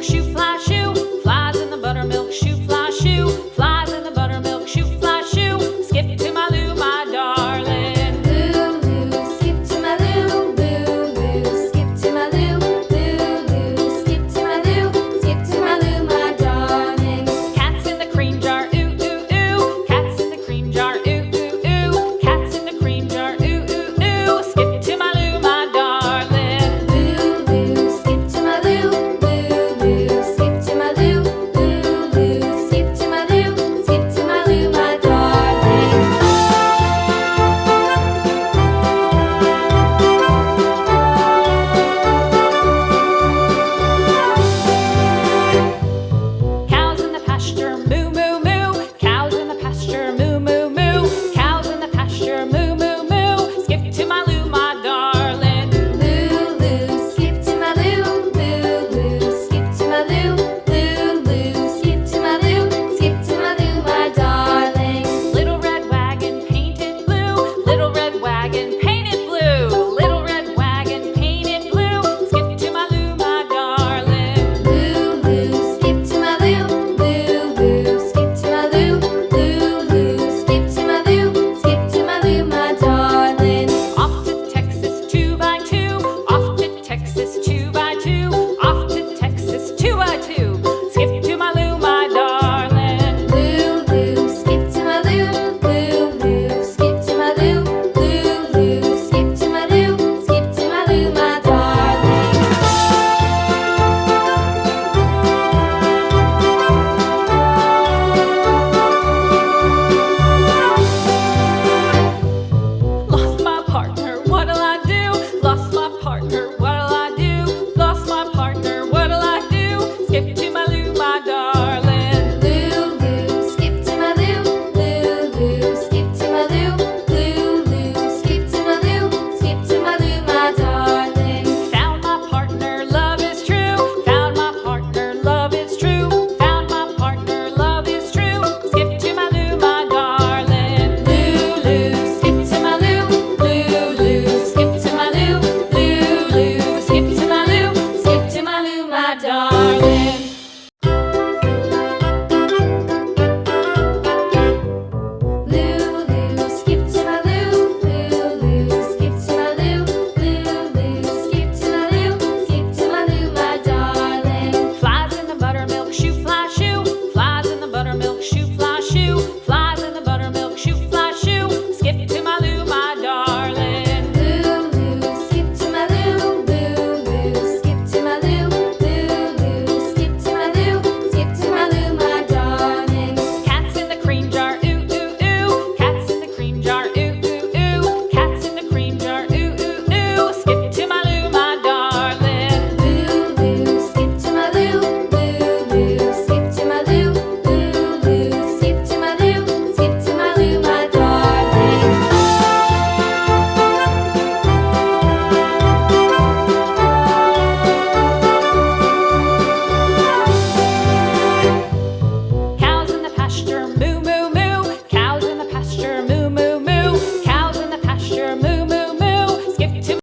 buttermilk shoe, fly shoe. Flies in the buttermilk shoe, fly shoe. Flies in the buttermilk shoe, fly shoe. Skip to my Lou, my darling. Lou, skip to my Lou, Lou, skip to my Lou, Lou, skip to my Lou, skip to my Lou, my darling. Cats in the cream jar, ooh, ooh, ooh. Cats in the cream jar, ooh, ooh, ooh. Cats in the cream jar, ooh, ooh, ooh. Skip to my Lou, my darling. Lou, skip to my Lou, Lou, skip to my Lou, Lou, skip to my Lou, skip to my Lou, my darling. Cows in the pasture, moo, moo, moo. Cows in the pasture, moo, moo, moo. Cows in the pasture, moo, moo, moo. Skip to my Lou, my darling. Lou, skip to my Lou, Lou, skip to my Lou, Lou, skip to my Lou, skip to my Lou, my darling. Little red wagon painted blue. Little red wagon painted blue. Little red wagon painted blue. Skip to my Lou, my darling. Lou, skip to my Lou, Lou, skip to my Lou, Lou, skip to my Lou, skip to my Lou, my darling. Off to Texas 2x2. Off to Texas 2x2. Off to Texas 2x2. Skip to my Lou, my darling. Lou, skip to my Lou, Lou, skip to my Lou, Lou, skip to my Lou, skip to my Lou, my darling. Lost my partner, what'll I do? Lost my partner, what'll I do? Lost my partner, what'll I do? Skip to my Lou, my darling. Lou, skip to my Lou, Lou, skip to my Lou, Lou, skip to my Lou, skip to my Lou, my darling. Found my partner, love is true. Found my partner, love is true. Found my partner, love is true. Skip to my Lou, my darling. Lou, skip to my Lou, Lou, skip to my Lou, Lou, skip to my Lou, skip to my Lou, my darling.